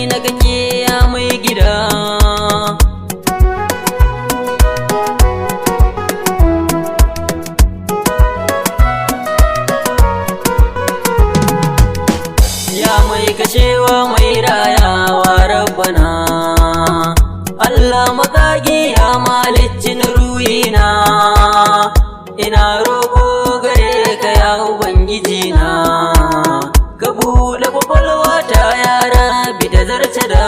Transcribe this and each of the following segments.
na kake ya mai gida. Ya mai kashewa mai rayawa rabbana, Allah makagi ya maliccin ruhina, ina roƙo gare ka ya ubangiji na, ka buɗe kwakwalwa ta yara bi da zarce da.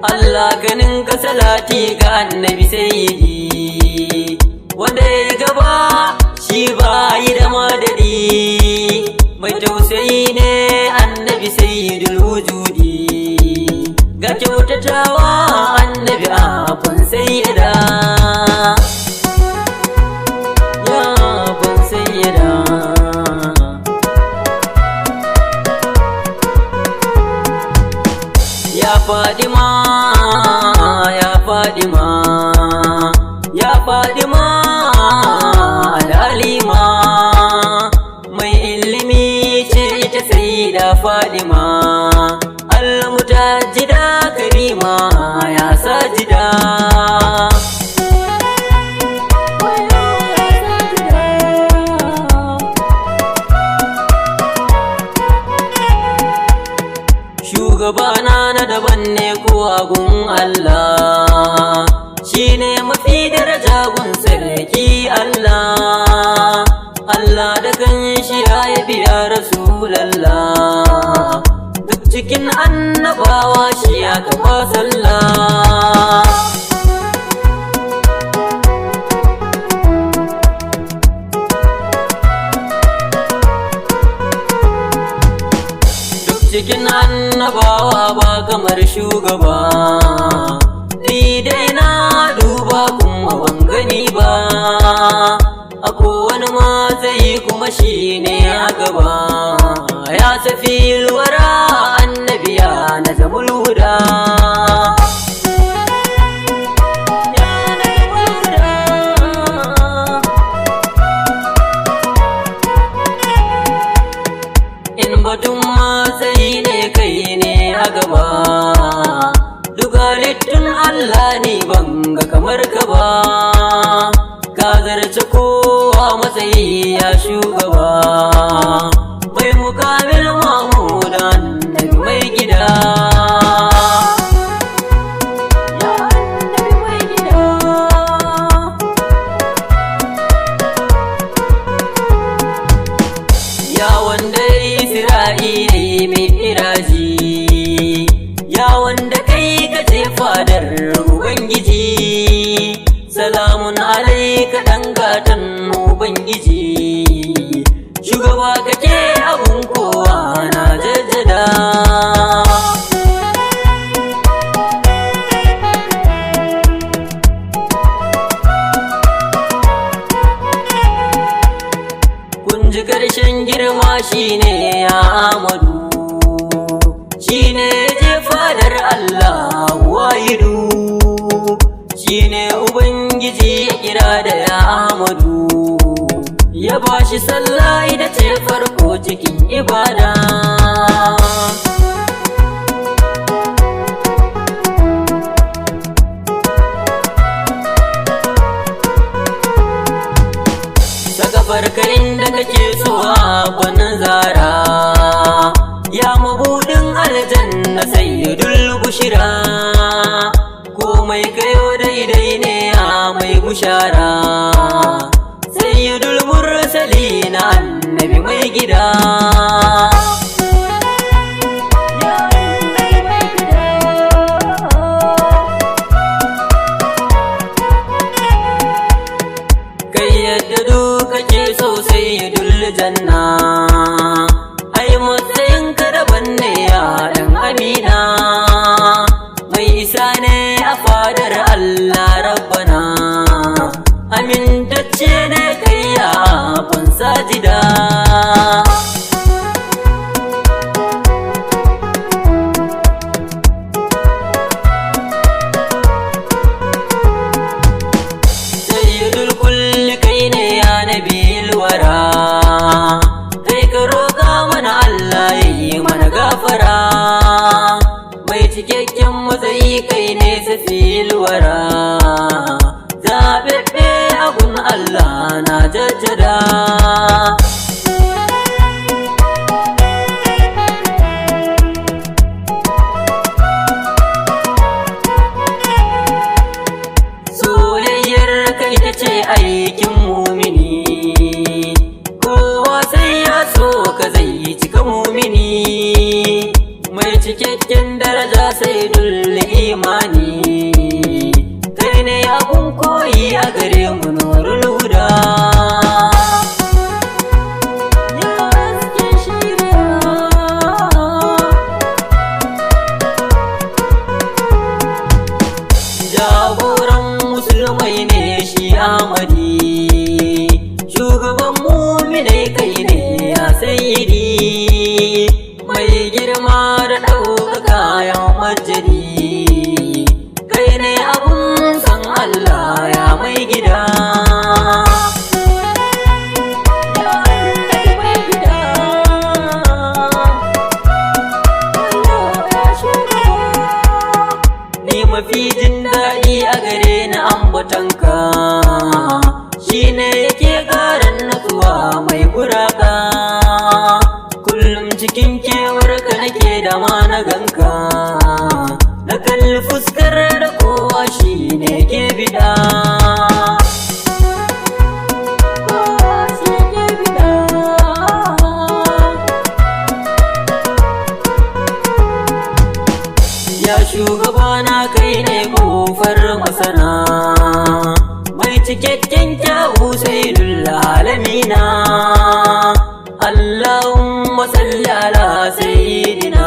Allah ganin ka salati ga annabi sayyidi, wanda ya gaba shi ba yi da madadi, mai tausayi ne annabi sayyidul wujudi, ga kyautatawa annabi abun sayyida, ya abun sayyida. Ya Fadima, ya Fadima, ya Fadima al-Alima, mai ilimi ce ita sayyida Fadima, al-Mutajjida Karima ya Sajida. Shugabana na daban ne ko agun Allah, shi ne mafi daraja gun sarki Allah, Allah da kan shi ya yabi ya Rasulallah, duk cikin annabawa shi ya kafa sallah. Cikin annabawa ba kamar shugaba, ni dai na duba kuma ban gani ba, a kowane matsayi kuma shi ne a gaba, ya tafi lura annabiya na zamul huda. In batun matsayi ne kai ne a gaba, duk halittun Allah ne ban ga kamar ka ba, ka zarce kowa matsayi ya shugaba, mai mukamil Mahmuda annabi mai gida. Ya wanda Isra'ili mai iraji, ya wanda kai ka ce fadar Ubangiji, salamun alaika ɗan gatan Ubangiji, shugaba kake abun kowa na jaddada. Ji ƙarshen girma shine ya Amadu, shine je fadar Allah wahidu, shine Ubangiji ya kira da ya Amadu, ya bashi sallah ita ce farko cikin ibada. Farkarin da kake so a kwanan zara, ya mabudin aljanna sayyidul bushira, komai kayo daidai ne ya mai bushara, sayyidul mursalina annabi mai gida. Janna ai matsayin ka daban ne ya dan Amina, mai isa ne a fadar Allah rabbana, amintacce ne kai ya kun sajida. sayyidil wara zaɓaɓɓe abun Allah na jaddada. Soyayyar kai ta ce aikin mumini, kowa sai ya so ka zai cika mumini, mai cikakken daraja sai dulle imani, kai ne abun koyi a gare mu nurul huda. Jagoran musulmai ne shi Ahmadi, shugaban muminai kai ne ya sayyidi, mai girma da ɗaukaka ya majidi, kai ne abun san Allah ya mai gida. Ni mafi jin daɗi a gare ni ambatonka, shi ne yake ƙaran natsuwa mai buraka, kullum cikin kewarka nake da ma na ganka, na kalli fuskar da kowa shi ne ke bida. Ya shugabana kai ne ƙofar masana, mai cikakken kyawu sai alamina. Allahumma salli ala sayyidina